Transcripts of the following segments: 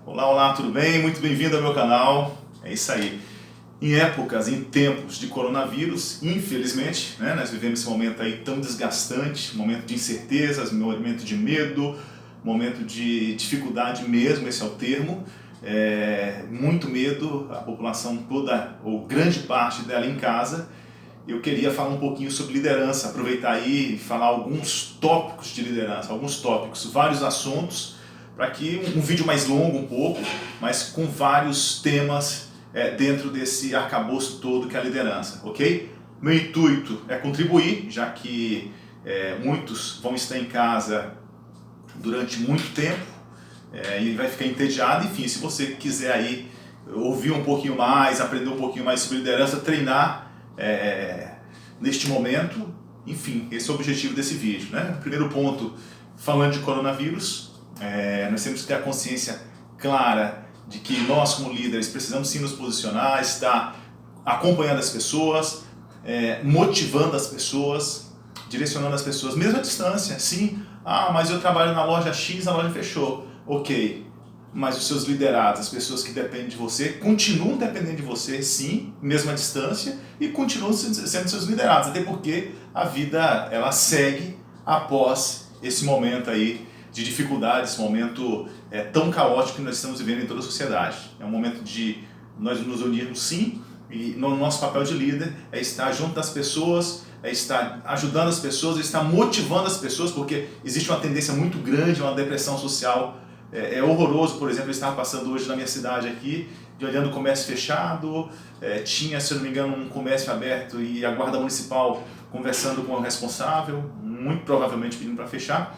Olá, olá, tudo bem? Muito bem-vindo ao meu canal. É isso aí. Em tempos de coronavírus, infelizmente, né, nós vivemos esse momento aí tão desgastante, momento de incertezas, momento de medo, momento de dificuldade mesmo, esse é o termo. Muito medo, a população toda, ou grande parte dela em casa. Eu queria falar um pouquinho sobre liderança, aproveitar aí e falar alguns tópicos de liderança, vários assuntos, para que um vídeo mais longo um pouco, mas com vários temas dentro desse arcabouço todo que é a liderança, ok? Meu intuito é contribuir, já que muitos vão estar em casa durante muito tempo e vai ficar entediado. Enfim, se você quiser aí ouvir um pouquinho mais, aprender um pouquinho mais sobre liderança, treinar neste momento, enfim, esse é o objetivo desse vídeo, né? Primeiro ponto, falando de coronavírus, nós temos que ter a consciência clara de que nós como líderes precisamos sim nos posicionar, estar acompanhando as pessoas, motivando as pessoas, direcionando as pessoas, mesmo à distância. Sim, mas eu trabalho na loja X, a loja fechou. Ok, mas os seus liderados, as pessoas que dependem de você, continuam dependendo de você, sim, mesmo à distância, e continuam sendo seus liderados, até porque a vida ela segue após esse momento aí de dificuldade, esse momento tão caótico que nós estamos vivendo em toda a sociedade. É um momento de nós nos unirmos, sim, e no nosso papel de líder é estar junto das pessoas, é estar ajudando as pessoas, é estar motivando as pessoas, porque existe uma tendência muito grande, uma depressão social. É horroroso, por exemplo, eu estava passando hoje na minha cidade aqui, olhando o comércio fechado, tinha, se eu não me engano, um comércio aberto e a guarda municipal conversando com o responsável, muito provavelmente pedindo para fechar.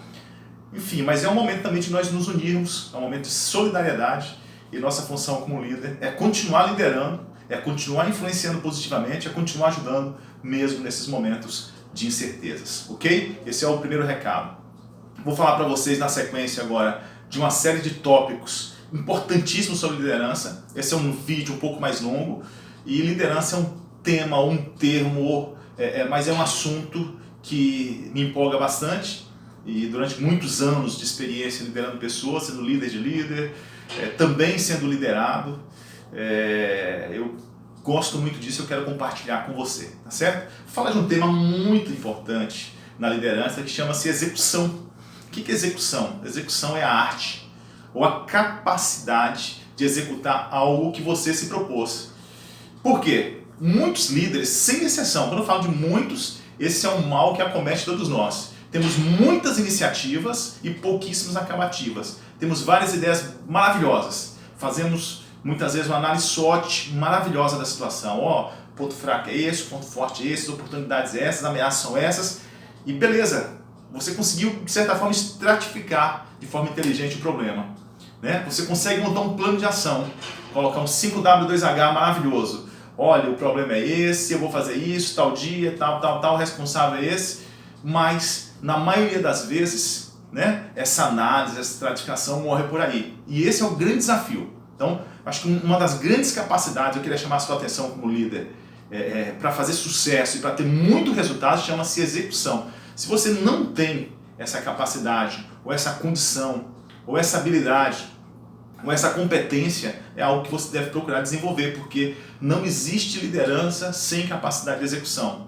Enfim, mas é um momento também de nós nos unirmos, é um momento de solidariedade, e nossa função como líder é continuar liderando, é continuar influenciando positivamente, é continuar ajudando mesmo nesses momentos de incertezas, ok? Esse é o primeiro recado. Vou falar para vocês na sequência agora de uma série de tópicos importantíssimos sobre liderança. Esse é um vídeo um pouco mais longo, e liderança é um tema, um termo, mas é um assunto que me empolga bastante, e durante muitos anos de experiência liderando pessoas, sendo líder de líder, também sendo liderado, eu gosto muito disso, eu quero compartilhar com você, tá certo? Vou falar de um tema muito importante na liderança que chama-se execução. O que é execução? Execução é a arte ou a capacidade de executar algo que você se propôs. Por quê? Muitos líderes, sem exceção, quando eu falo de muitos, esse é um mal que acomete todos nós. Temos muitas iniciativas e pouquíssimas acabativas. Temos várias ideias maravilhosas. Fazemos muitas vezes uma análise SWOT maravilhosa da situação. Ponto fraco é esse, ponto forte é esse, oportunidades essas, ameaças são essas. E beleza, você conseguiu, de certa forma, estratificar de forma inteligente o problema, né? Você consegue montar um plano de ação, colocar um 5W2H maravilhoso. Olha, o problema é esse, eu vou fazer isso, tal dia, tal, o responsável é esse. Mas, na maioria das vezes, né, essa análise, essa estratificação morre por aí. E esse é o grande desafio. Então, acho que uma das grandes capacidades, eu queria chamar a sua atenção como líder, para fazer sucesso e para ter muito resultado, chama-se execução. Se você não tem essa capacidade, ou essa condição, ou essa habilidade, ou essa competência, é algo que você deve procurar desenvolver, porque não existe liderança sem capacidade de execução.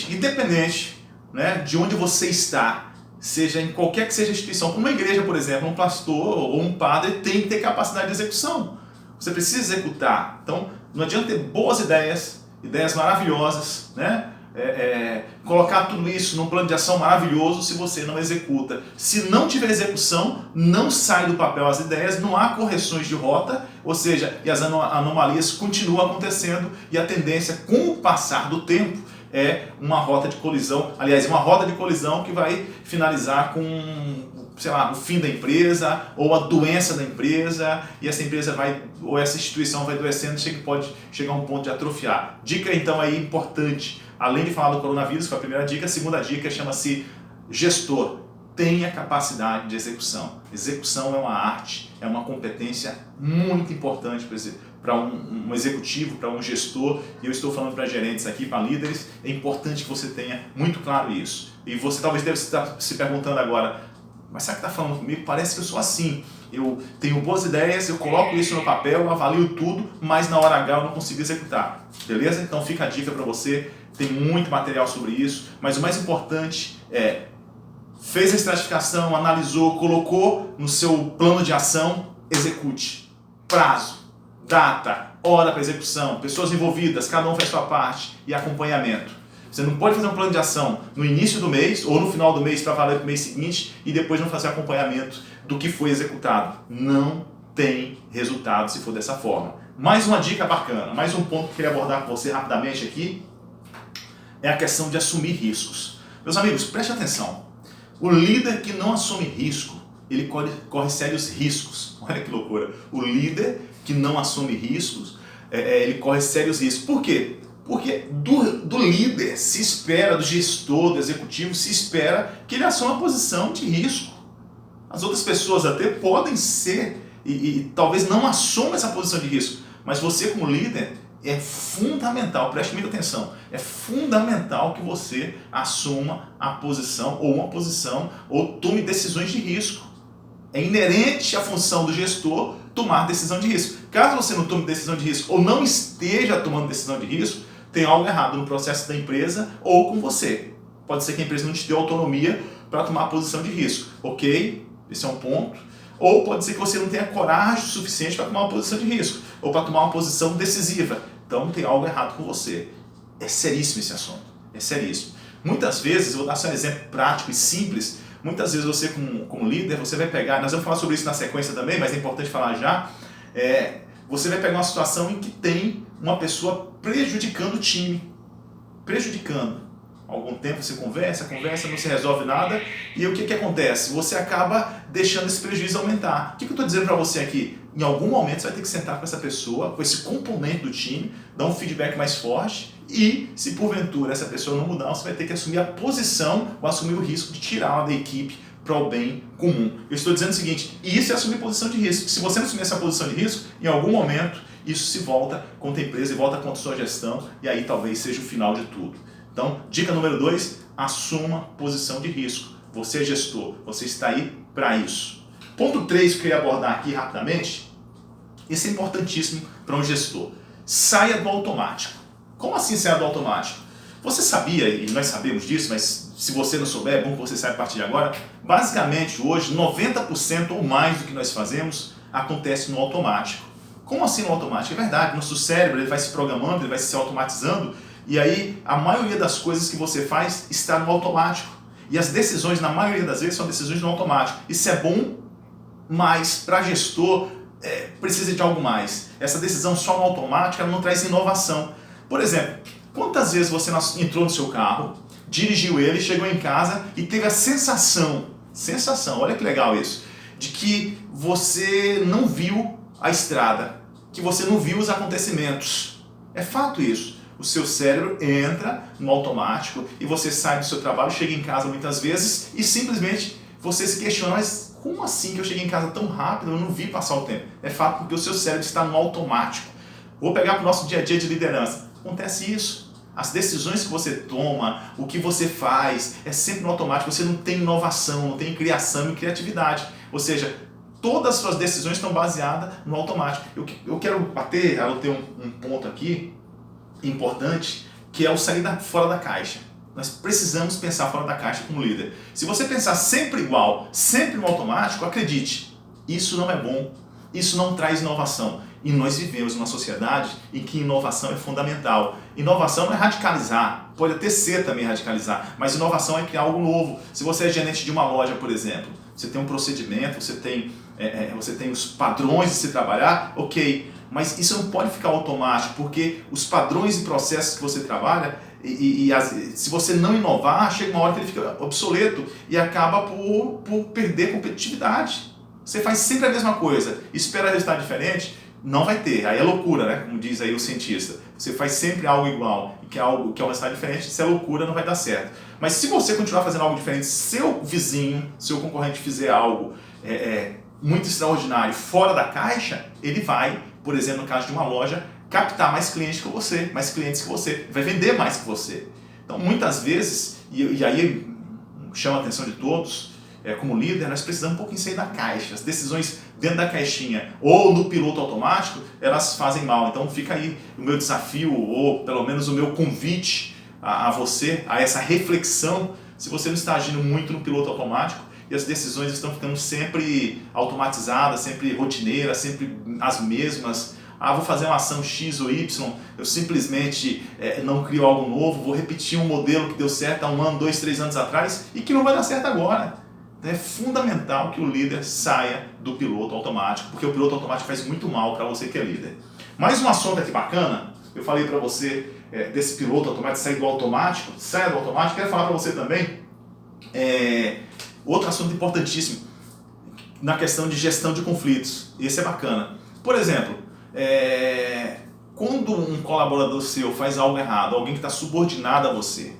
Independente, né, de onde você está, seja em qualquer que seja a instituição, como uma igreja, por exemplo, um pastor ou um padre tem que ter capacidade de execução. Você precisa executar. Então, não adianta ter boas ideias maravilhosas, né? Colocar tudo isso num plano de ação maravilhoso se você não executa. Se não tiver execução, não sai do papel as ideias, não há correções de rota, ou seja, e as anomalias continuam acontecendo, e a tendência com o passar do tempo é uma rota de colisão, aliás, uma rota de colisão que vai finalizar com, sei lá, o fim da empresa, ou a doença da empresa, e essa empresa ou essa instituição vai adoecendo, pode chegar a um ponto de atrofiar. Dica então aí importante, além de falar do coronavírus, que foi a primeira dica, a segunda dica chama-se gestor. Tenha capacidade de execução. Execução é uma arte, é uma competência muito importante para um executivo, para um gestor, e eu estou falando para gerentes aqui, para líderes, é importante que você tenha muito claro isso. E você talvez deve estar se perguntando agora, mas será que está falando comigo? Parece que eu sou assim. eu tenho boas ideias, eu coloco isso no papel, eu avalio tudo, mas na hora H eu não consigo executar. Beleza? Então fica a dica para você, tem muito material sobre isso, mas o mais importante é, fez a estratificação, analisou, colocou no seu plano de ação, execute. Prazo, data, hora para execução, pessoas envolvidas, cada um faz sua parte e acompanhamento. Você não pode fazer um plano de ação no início do mês ou no final do mês para valer para o mês seguinte e depois não fazer acompanhamento do que foi executado. Não tem resultado se for dessa forma. Mais uma dica bacana, mais um ponto que eu queria abordar com você rapidamente aqui é a questão de assumir riscos. Meus amigos, preste atenção. O líder que não assume risco, ele corre sérios riscos. Olha que loucura. O líder que não assume riscos, ele corre sérios riscos. Por quê? Porque do líder se espera, do gestor, do executivo, se espera que ele assuma uma posição de risco. As outras pessoas até podem ser e talvez não assumam essa posição de risco, mas você como líder é fundamental, preste muita atenção, é fundamental que você assuma a posição ou uma posição ou tome decisões de risco. É inerente à função do gestor tomar decisão de risco. Caso você não tome decisão de risco ou não esteja tomando decisão de risco, tem algo errado no processo da empresa ou com você. Pode ser que a empresa não te dê autonomia para tomar a posição de risco. Ok? Esse é um ponto. Ou pode ser que você não tenha coragem suficiente para tomar uma posição de risco ou para tomar uma posição decisiva. Então tem algo errado com você. É seríssimo esse assunto. É seríssimo. Muitas vezes, eu vou dar só um exemplo prático e simples, muitas vezes você como líder, você vai pegar, nós vamos falar sobre isso na sequência também, mas é importante falar já, você vai pegar uma situação em que tem uma pessoa prejudicando o time. Prejudicando. Algum tempo você conversa, não se resolve nada, e o que acontece? Você acaba deixando esse prejuízo aumentar. O que eu estou dizendo para você aqui? Em algum momento você vai ter que sentar com essa pessoa, com esse componente do time, dar um feedback mais forte, e se porventura essa pessoa não mudar, você vai ter que assumir a posição ou assumir o risco de tirá-la da equipe para o bem comum. Eu estou dizendo o seguinte, isso é assumir posição de risco. Se você não assumir essa posição de risco, em algum momento isso se volta contra a empresa e volta contra a sua gestão, e aí talvez seja o final de tudo. Então, dica número 2, assuma posição de risco. Você é gestor, você está aí para isso. Ponto 3 que eu queria abordar aqui rapidamente, esse é importantíssimo para um gestor. Saia do automático. Como assim saia do automático? Você sabia, e nós sabemos disso, mas se você não souber, é bom que você saiba a partir de agora, basicamente hoje 90% ou mais do que nós fazemos acontece no automático. Como assim no automático? É verdade, nosso cérebro ele vai se programando, ele vai se automatizando, e aí a maioria das coisas que você faz está no automático. E as decisões, na maioria das vezes, são decisões no automático. Isso é bom, mas para gestor precisa de algo mais. Essa decisão só no automático ela não traz inovação. Por exemplo, quantas vezes você entrou no seu carro, dirigiu ele, chegou em casa e teve a sensação, olha que legal isso, de que você não viu a estrada, que você não viu os acontecimentos. É fato isso. O seu cérebro entra no automático e você sai do seu trabalho, chega em casa muitas vezes e simplesmente você se questiona, mas como assim que eu cheguei em casa tão rápido, eu não vi passar o tempo? É fato porque o seu cérebro está no automático. Vou pegar para o nosso dia a dia de liderança. Acontece isso. As decisões que você toma, o que você faz, é sempre no automático. Você não tem inovação, não tem criação e criatividade. Ou seja, todas as suas decisões estão baseadas no automático. Eu quero bater, eu tenho um ponto aqui importante, que é o sair fora da caixa. Nós precisamos pensar fora da caixa como líder. Se você pensar sempre igual, sempre no automático, acredite, isso não é bom, isso não traz inovação. E nós vivemos numa sociedade em que inovação é fundamental. Inovação não é radicalizar, pode até ser também radicalizar, mas inovação é criar algo novo. Se você é gerente de uma loja, por exemplo, você tem um procedimento, você tem os padrões de se trabalhar, ok, mas isso não pode ficar automático, porque os padrões e processos que você trabalha, se você não inovar, chega uma hora que ele fica obsoleto e acaba por perder competitividade. Você faz sempre a mesma coisa, espera resultado diferente, não vai ter, aí é loucura, né? Como diz aí o cientista. Você faz sempre algo igual e que é um resultado diferente, se é loucura não vai dar certo. Mas se você continuar fazendo algo diferente, seu vizinho, seu concorrente fizer algo muito extraordinário, fora da caixa, ele vai, por exemplo, no caso de uma loja, captar mais clientes que você, vai vender mais que você. Então, muitas vezes, e aí chama a atenção de todos, como líder, nós precisamos um pouquinho sair da caixa. As decisões dentro da caixinha ou no piloto automático, elas fazem mal. Então fica aí o meu desafio, ou pelo menos o meu convite a você, a essa reflexão, se você não está agindo muito no piloto automático e as decisões estão ficando sempre automatizadas, sempre rotineiras, sempre as mesmas. Vou fazer uma ação X ou Y, eu simplesmente não crio algo novo, vou repetir um modelo que deu certo há 1 ano, 2, 3 anos atrás e que não vai dar certo agora. Então é fundamental que o líder saia do piloto automático, porque o piloto automático faz muito mal para você que é líder. Mais um assunto aqui bacana, eu falei para você desse piloto automático, sair do automático, saia do automático, quero falar para você também, outro assunto importantíssimo, na questão de gestão de conflitos, esse é bacana. Por exemplo, quando um colaborador seu faz algo errado, alguém que está subordinado a você,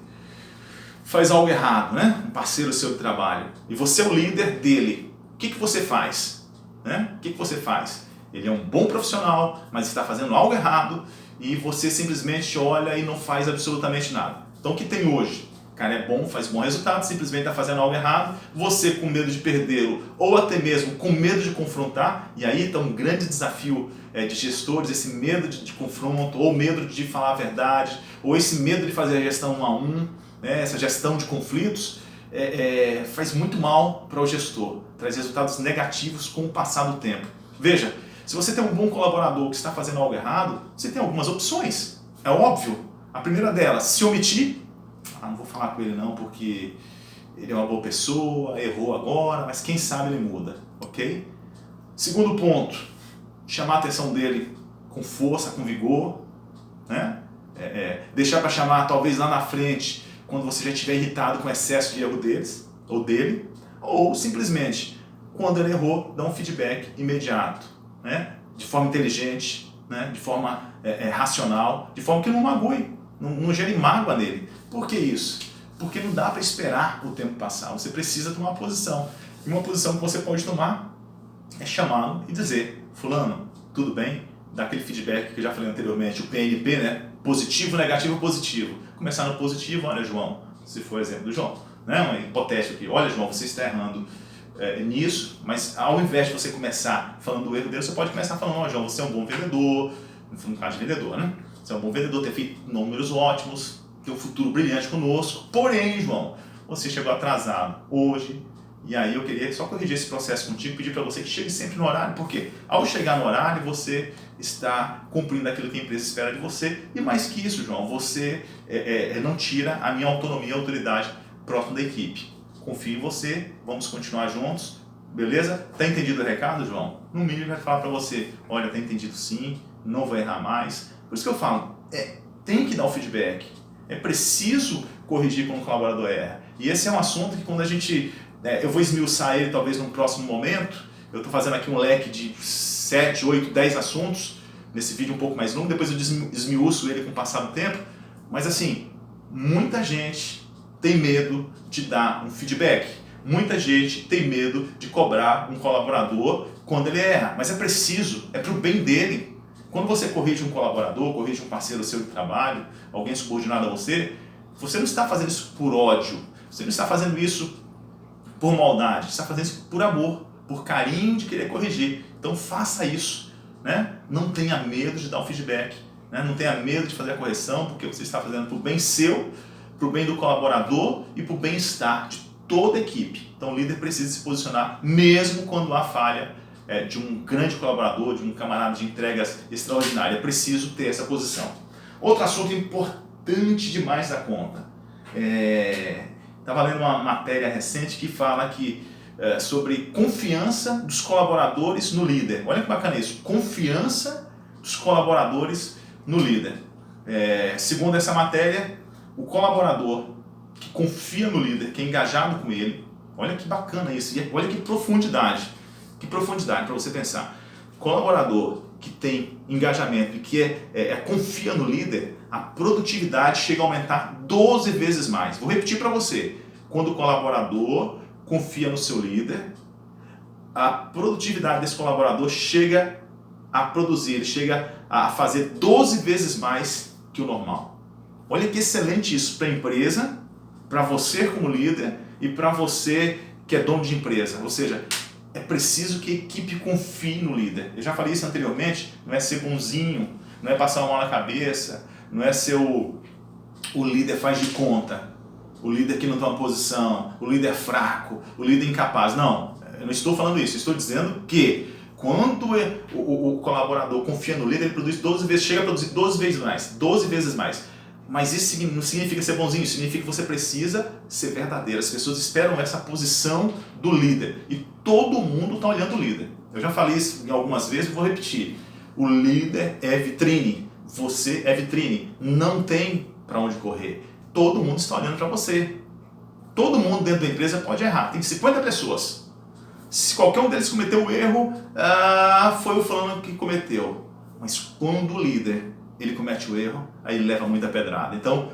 faz algo errado, né? Um parceiro seu de trabalho, e você é o líder dele, o que você faz? O que você faz? Ele é um bom profissional, mas está fazendo algo errado e você simplesmente olha e não faz absolutamente nada. Então o que tem hoje? O cara é bom, faz bom resultado, simplesmente está fazendo algo errado, você com medo de perdê-lo ou até mesmo com medo de confrontar, e aí está um grande desafio de gestores, esse medo de confronto, ou medo de falar a verdade, ou esse medo de fazer a gestão 1 a 1, essa gestão de conflitos, faz muito mal para o gestor, traz resultados negativos com o passar do tempo. Veja, se você tem um bom colaborador que está fazendo algo errado, você tem algumas opções, é óbvio. A primeira delas, se omitir, não vou falar com ele não porque ele é uma boa pessoa, errou agora, mas quem sabe ele muda, ok? Segundo ponto, chamar a atenção dele com força, com vigor, né? Deixar para chamar talvez lá na frente, quando você já estiver irritado com o excesso de erro deles, ou dele, ou simplesmente, quando ele errou, dá um feedback imediato, né? De forma inteligente, né? De forma racional, de forma que não magoe, não gere mágoa nele. Por que isso? Porque não dá para esperar o tempo passar, você precisa tomar uma posição. E uma posição que você pode tomar é chamá-lo e dizer: fulano, tudo bem? Dar aquele feedback que eu já falei anteriormente, o PNP, né? Positivo, negativo, positivo. Começar no positivo: olha, João, se for exemplo do João, né? Um hipotético aqui: olha, João, você está errando nisso, mas ao invés de você começar falando do erro dele, você pode começar falando: ó, João, você é um bom vendedor, no caso de vendedor, né? Você é um bom vendedor, tem feito números ótimos, tem um futuro brilhante conosco, porém, João, você chegou atrasado hoje, e aí eu queria só corrigir esse processo contigo, pedir para você que chegue sempre no horário, porque ao chegar no horário você está cumprindo aquilo que a empresa espera de você, e mais que isso, João, você não tira a minha autonomia e autoridade próximo da equipe. Confio em você, vamos continuar juntos, beleza? Tá entendido o recado, João? No mínimo vai falar para você: olha, tá entendido sim, não vou errar mais. Por isso que eu falo, tem que dar o feedback, é preciso corrigir quando o colaborador erra. E esse é um assunto que quando a gente... eu vou esmiuçar ele talvez num próximo momento, eu estou fazendo aqui um leque de 7, 8, 10 assuntos, nesse vídeo um pouco mais longo, depois eu esmiuço ele com o passar do tempo, mas assim, muita gente tem medo de dar um feedback, muita gente tem medo de cobrar um colaborador quando ele erra, mas é preciso, é para o bem dele. Quando você corrige um colaborador, corrige um parceiro seu de trabalho, alguém subordinado a você, você não está fazendo isso por ódio, você não está fazendo isso por maldade, você está fazendo isso por amor, por carinho de querer corrigir. Então faça isso, né? Não tenha medo de dar um feedback, né? Não tenha medo de fazer a correção, porque você está fazendo para o bem seu, para o bem do colaborador e para o bem-estar de toda a equipe. Então o líder precisa se posicionar mesmo quando há falha de um grande colaborador, de um camarada de entregas extraordinárias. É preciso ter essa posição. Outro assunto importante demais da conta. Estava lendo uma matéria recente que fala sobre confiança dos colaboradores no líder. Olha que bacana isso. Confiança dos colaboradores no líder. Segundo essa matéria, o colaborador que confia no líder, que é engajado com ele, olha que bacana isso. E olha que profundidade. Que profundidade para você pensar. Colaborador que tem engajamento e que confia no líder, a produtividade chega a aumentar 12 vezes mais. Vou repetir para você. Quando o colaborador confia no seu líder, a produtividade desse colaborador chega a produzir, ele chega a fazer 12 vezes mais que o normal. Olha que excelente isso para a empresa, para você como líder e para você que é dono de empresa. Ou seja, é preciso que a equipe confie no líder. Eu já falei isso anteriormente, não é ser bonzinho, não é passar uma mão na cabeça, não é ser o líder faz de conta, o líder que não toma posição, o líder fraco, o líder incapaz. Não, eu não estou falando isso, eu estou dizendo que quando o colaborador confia no líder, ele produz 12 vezes, chega a produzir 12 vezes mais. Mas isso não significa ser bonzinho, significa que você precisa ser verdadeiro. As pessoas esperam essa posição do líder e todo mundo está olhando o líder. Eu já falei isso algumas vezes, vou repetir. O líder é vitrine, você é vitrine, não tem para onde correr. Todo mundo está olhando para você. Todo mundo dentro da empresa pode errar, tem 50 pessoas. Se qualquer um deles cometeu o erro, foi o fulano que cometeu. Mas quando o líder ele comete o erro, aí ele leva muita pedrada. Então,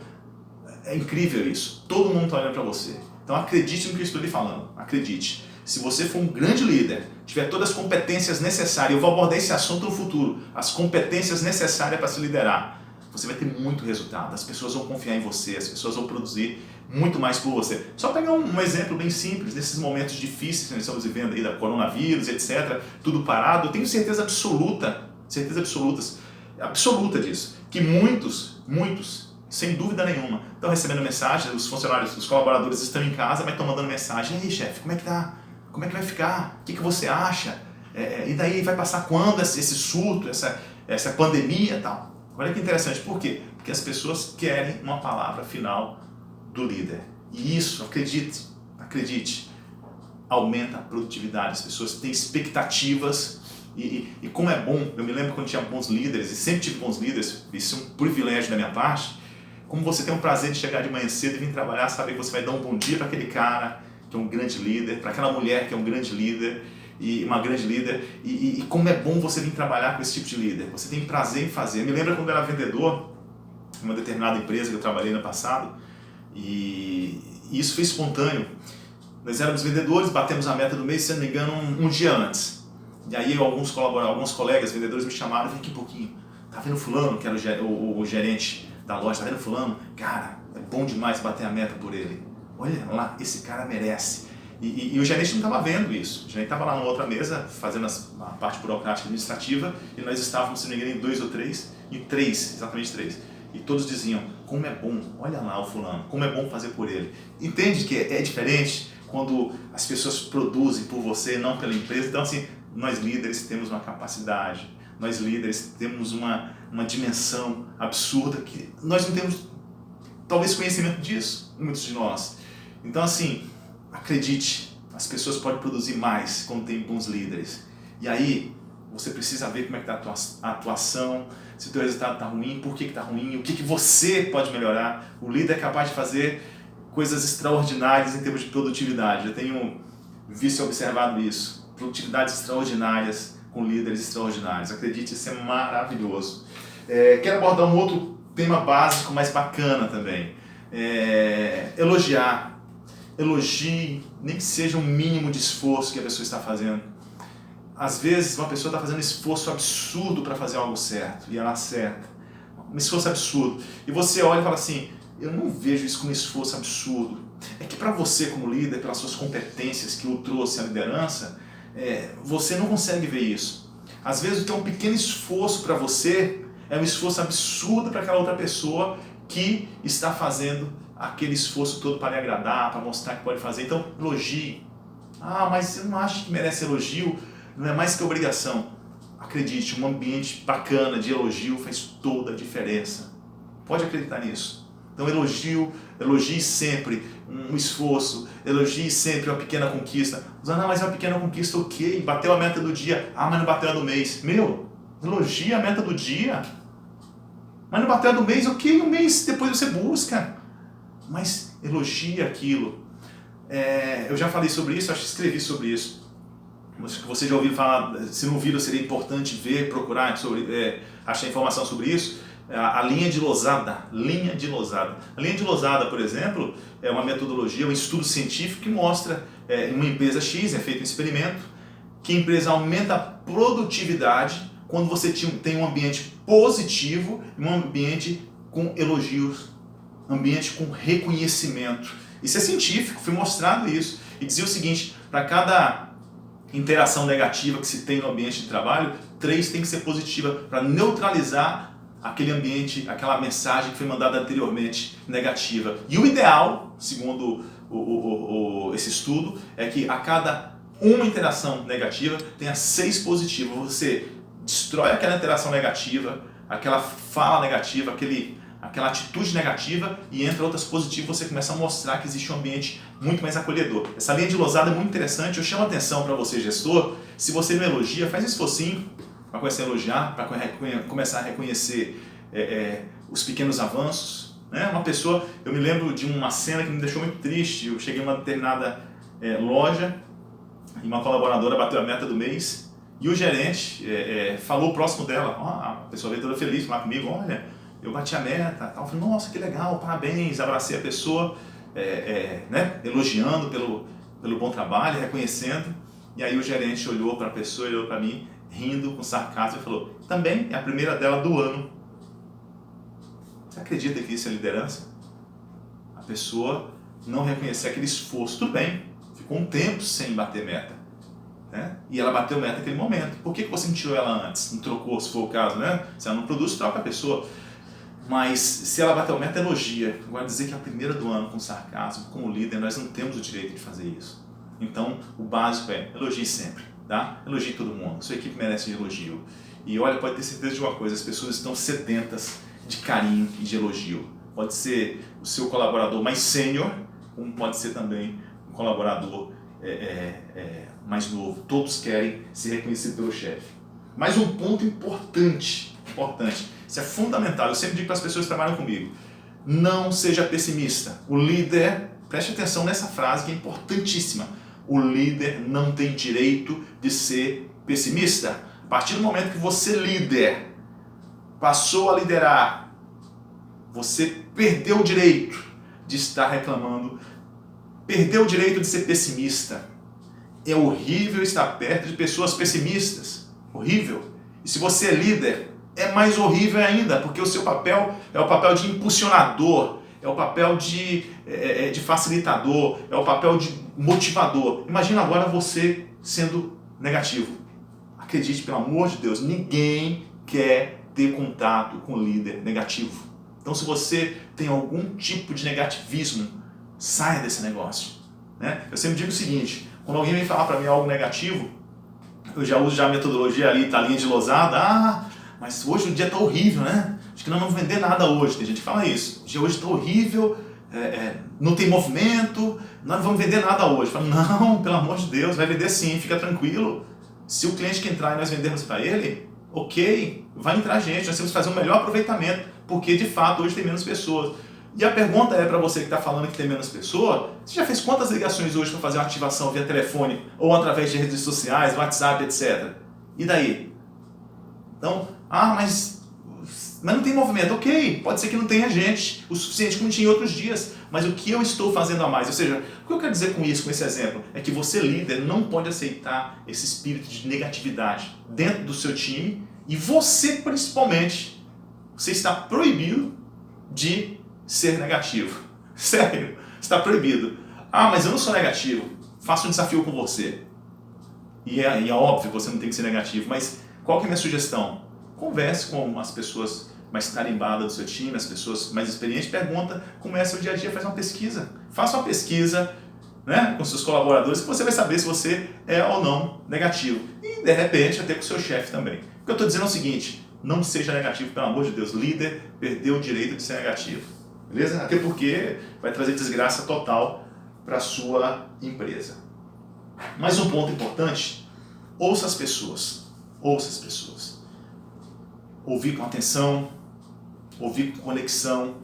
é incrível isso. Todo mundo está olhando para você. Então, acredite no que eu estou lhe falando. Acredite. Se você for um grande líder, tiver todas as competências necessárias, eu vou abordar esse assunto no futuro, as competências necessárias para se liderar, você vai ter muito resultado. As pessoas vão confiar em você, as pessoas vão produzir muito mais por você. Só pegar um exemplo bem simples, nesses momentos difíceis que nós estamos vivendo aí, da coronavírus, etc., tudo parado, eu tenho certeza absoluta disso, que muitos, sem dúvida nenhuma, estão recebendo mensagem, os funcionários, os colaboradores estão em casa, mas estão mandando mensagem: e aí, chefe, como é que tá? Como é que vai ficar? O que você acha? E daí vai passar quando esse surto, essa pandemia e tal? Olha que interessante, por quê? Porque as pessoas querem uma palavra final do líder. E isso, acredite, aumenta a produtividade. As pessoas têm expectativas. E como é bom, eu me lembro quando tinha bons líderes, e sempre tive bons líderes, isso é um privilégio da minha parte, como você tem o prazer de chegar de manhã cedo e vir trabalhar, saber que você vai dar um bom dia para aquele cara que é um grande líder, para aquela mulher que é um grande líder, e uma grande líder, e como é bom você vir trabalhar com esse tipo de líder, você tem prazer em fazer. Eu me lembro quando eu era vendedor, em uma determinada empresa que eu trabalhei no passado, e isso foi espontâneo. Nós éramos vendedores, batemos a meta do mês, se não me engano, um dia antes. E aí alguns colegas vendedores me chamaram: vem aqui um pouquinho, tá vendo fulano, que era o gerente da loja, tá vendo fulano? Cara, é bom demais bater a meta por ele. Olha lá, esse cara merece. E o gerente não estava vendo isso. O gerente estava lá na outra mesa, fazendo a parte burocrática administrativa, e nós estávamos, se não me engano, em 2 ou 3, exatamente 3. E todos diziam: como é bom, olha lá o fulano, como é bom fazer por ele. Entende que é diferente quando as pessoas produzem por você, não pela empresa? Então, assim, nós líderes temos uma capacidade, nós líderes temos uma dimensão absurda que nós não temos, talvez, conhecimento disso, muitos de nós. Então, assim, acredite, as pessoas podem produzir mais quando tem bons líderes. E aí, você precisa ver como é que está a atuação, se o teu resultado está ruim, por que está ruim, o que você pode melhorar. O líder é capaz de fazer coisas extraordinárias em termos de produtividade. Eu tenho visto e observado isso. Produtividades extraordinárias com líderes extraordinários. Acredite, isso é maravilhoso. Quero abordar um outro tema básico, mas bacana também. Elogiar. Elogie, nem que seja um mínimo de esforço que a pessoa está fazendo. Às vezes, uma pessoa está fazendo um esforço absurdo para fazer algo certo, e ela acerta. Um esforço absurdo. E você olha e fala assim: eu não vejo isso como esforço absurdo. É que para você, como líder, pelas suas competências que o trouxe à liderança, você não consegue ver isso. Às vezes, o que é um pequeno esforço para você é um esforço absurdo para aquela outra pessoa que está fazendo aquele esforço todo para lhe agradar, para mostrar que pode fazer. Então, elogie. Mas eu não acho que merece elogio. Não é mais que obrigação. Acredite, um ambiente bacana de elogio faz toda a diferença. Pode acreditar nisso. Então, elogie sempre um esforço, elogie sempre uma pequena conquista. Mas é uma pequena conquista, ok, bateu a meta do dia, mas não bateu a do mês. Elogie a meta do dia, mas não bateu a do mês, ok, um mês depois você busca. Mas elogie aquilo. Eu já falei sobre isso, acho que escrevi sobre isso. Você já ouviu falar, se não ouviram, seria importante ver, procurar, achar informação sobre isso. A linha de Losada. A linha de Losada, por exemplo, é uma metodologia, um estudo científico que mostra, em uma empresa X, é feito um experimento, que a empresa aumenta a produtividade quando você tem um ambiente positivo e um ambiente com elogios, ambiente com reconhecimento. Isso é científico, foi mostrado isso. e dizia o seguinte: para cada interação negativa que se tem no ambiente de trabalho, 3 tem que ser positiva para neutralizar aquele ambiente, aquela mensagem que foi mandada anteriormente negativa. E o ideal, segundo esse estudo, é que a cada uma interação negativa tenha 6 positivas. Você destrói aquela interação negativa, aquela fala negativa, aquela atitude negativa, e entra outras positivas. Você começa a mostrar que existe um ambiente muito mais acolhedor. Essa linha de losada é muito interessante. Eu chamo a atenção para você, gestor. Se você não elogia, faz um esforcinho para começar a elogiar, para começar a reconhecer os pequenos avanços. Né? Uma pessoa, eu me lembro de uma cena que me deixou muito triste. Eu cheguei em uma determinada loja e uma colaboradora bateu a meta do mês, e o gerente falou próximo dela. A pessoa veio toda feliz falar comigo: olha, eu bati a meta, tal. Eu falei: nossa, que legal, parabéns. Abracei a pessoa, né? Elogiando pelo bom trabalho, reconhecendo. E aí o gerente olhou para a pessoa, olhou para mim, rindo, com sarcasmo, e falou: também é a primeira dela do ano. Você acredita que isso é liderança? A pessoa não reconhecer aquele esforço. Tudo bem, ficou um tempo sem bater meta, né? E ela bateu meta naquele momento. Por que você não tirou ela antes? Não trocou, se for o caso, né? Se ela não produz, troca a pessoa. Mas se ela bateu meta, elogia. Agora, dizer que é a primeira do ano com sarcasmo, como líder, nós não temos o direito de fazer isso. Então, o básico é: elogie sempre, tá? Elogie todo mundo. Sua equipe merece elogio. E olha, pode ter certeza de uma coisa: as pessoas estão sedentas de carinho e de elogio. Pode ser o seu colaborador mais sênior, como pode ser também um colaborador mais novo. Todos querem ser reconhecidos pelo chefe. Mais um ponto importante. Isso é fundamental. Eu sempre digo para as pessoas que trabalham comigo: não seja pessimista. O líder, preste atenção nessa frase que é importantíssima: o líder não tem direito de ser pessimista. A partir do momento que você, líder, passou a liderar, você perdeu o direito de estar reclamando, perdeu o direito de ser pessimista. É horrível estar perto de pessoas pessimistas. Horrível. E se você é líder, é mais horrível ainda, porque o seu papel é o papel de impulsionador, é o papel de facilitador, é o papel de motivador. Imagina agora você sendo negativo. Acredite, pelo amor de Deus, ninguém quer ter contato com o líder negativo. Então, se você tem algum tipo de negativismo, saia desse negócio, né? Eu sempre digo o seguinte: quando alguém vem falar para mim algo negativo, eu já uso a metodologia ali, tá, linha de losada. Mas hoje o dia está horrível, né? Acho que nós não vamos vender nada hoje. Tem gente que fala isso: o dia hoje está horrível, não tem movimento, nós não vamos vender nada hoje. Eu falo: não, pelo amor de Deus, vai vender sim, fica tranquilo. Se o cliente que entrar e nós vendermos para ele, ok, vai entrar gente, nós temos que fazer um melhor aproveitamento, porque de fato hoje tem menos pessoas. E a pergunta é para você que está falando que tem menos pessoas: você já fez quantas ligações hoje para fazer uma ativação via telefone ou através de redes sociais, WhatsApp, etc? E daí? Então, mas não tem movimento. Ok, pode ser que não tenha gente o suficiente como tinha em outros dias, mas o que eu estou fazendo a mais? Ou seja, o que eu quero dizer com isso, com esse exemplo, é que você, líder, não pode aceitar esse espírito de negatividade dentro do seu time, e você, principalmente, você está proibido de ser negativo. Sério, está proibido. Mas eu não sou negativo. Faço um desafio com você. E é óbvio que você não tem que ser negativo, mas qual que é a minha sugestão? Converse com as pessoas mais tarimbadas do seu time, as pessoas mais experientes, pergunta como é seu dia a dia, faz uma pesquisa. Faça uma pesquisa, né, com seus colaboradores, que você vai saber se você é ou não negativo. E, de repente, até com o seu chefe também. O que eu estou dizendo é o seguinte: não seja negativo, pelo amor de Deus. Líder perdeu o direito de ser negativo. Beleza? Até porque vai trazer desgraça total para a sua empresa. Mais um ponto importante: ouça as pessoas. Ouça as pessoas. Ouvir com atenção, ouvir com conexão.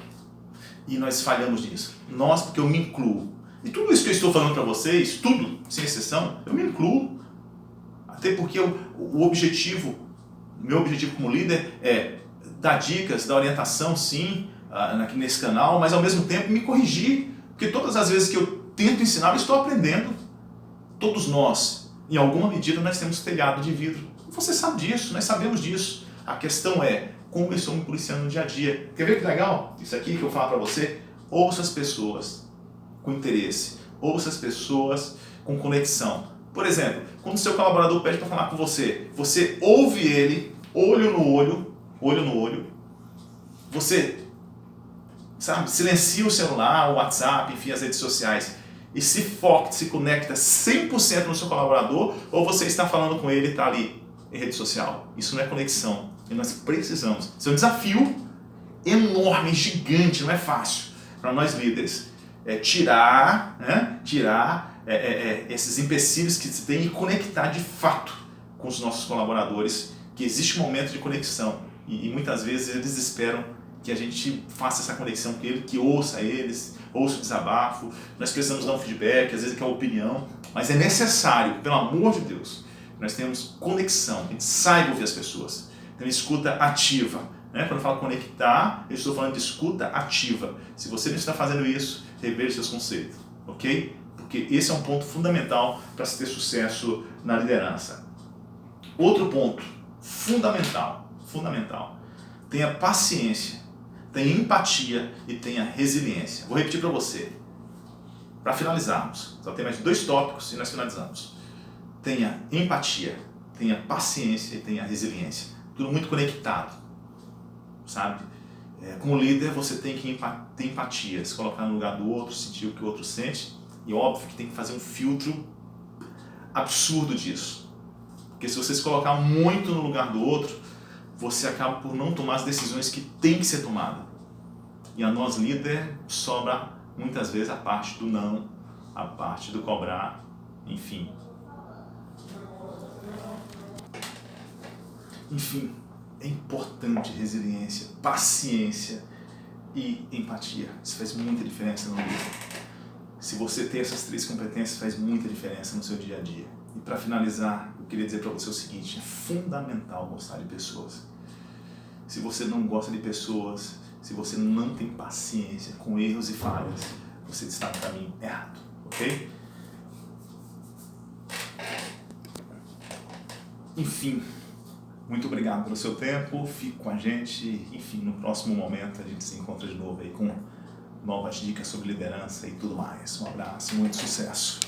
E nós falhamos nisso. Nós, porque eu me incluo. E tudo isso que eu estou falando para vocês, tudo, sem exceção, eu me incluo. Até porque o objetivo, meu objetivo como líder é dar dicas, dar orientação, sim, aqui nesse canal, mas ao mesmo tempo me corrigir. Porque todas as vezes que eu tento ensinar, eu estou aprendendo. Todos nós, em alguma medida, nós temos telhado de vidro. Você sabe disso, nós sabemos disso. A questão é como eu estou me policiando no dia a dia. Quer ver que legal? Isso aqui que eu falo para você: ouça as pessoas com interesse. Ouça as pessoas com conexão. Por exemplo, quando o seu colaborador pede para falar com você, você ouve ele, olho no olho, você, sabe, silencia o celular, o WhatsApp, enfim, as redes sociais, e se foca, se conecta 100% no seu colaborador, ou você está falando com ele e está ali em rede social. Isso não é conexão, e nós precisamos. Isso é um desafio enorme, gigante, não é fácil para nós líderes. Tirar esses empecilhos que se tem e conectar de fato com os nossos colaboradores, que existe um momento de conexão e muitas vezes eles esperam que a gente faça essa conexão com ele, que ouça eles, ouça o desabafo. Nós precisamos dar um feedback, às vezes que é opinião, mas é necessário, pelo amor de Deus, nós temos conexão, a gente saiba ouvir as pessoas. Então, escuta ativa. Quando eu falo conectar, eu estou falando de escuta ativa. Se você não está fazendo isso, reveja seus conceitos, ok? Porque esse é um ponto fundamental para se ter sucesso na liderança. Outro ponto fundamental, tenha paciência, tenha empatia e tenha resiliência. Vou repetir para você, para finalizarmos. Só tem mais 2 tópicos e nós finalizamos. Tenha empatia, tenha paciência e tenha resiliência. Tudo muito conectado, sabe? Como líder, você tem que ter empatia, se colocar no lugar do outro, sentir o que o outro sente. E óbvio que tem que fazer um filtro absurdo disso. Porque se você se colocar muito no lugar do outro, você acaba por não tomar as decisões que tem que ser tomada. E a nós, líder, sobra muitas vezes a parte do não, a parte do cobrar, enfim. Enfim, é importante resiliência, paciência e empatia. Isso faz muita diferença no líder. Se você ter essas 3 competências, faz muita diferença no seu dia a dia. E para finalizar, eu queria dizer para você o seguinte: é fundamental gostar de pessoas. Se você não gosta de pessoas, se você não tem paciência com erros e falhas, você está no caminho errado, ok? Enfim, muito obrigado pelo seu tempo, fique com a gente. Enfim, no próximo momento a gente se encontra de novo aí com novas dicas sobre liderança e tudo mais. Um abraço, muito sucesso!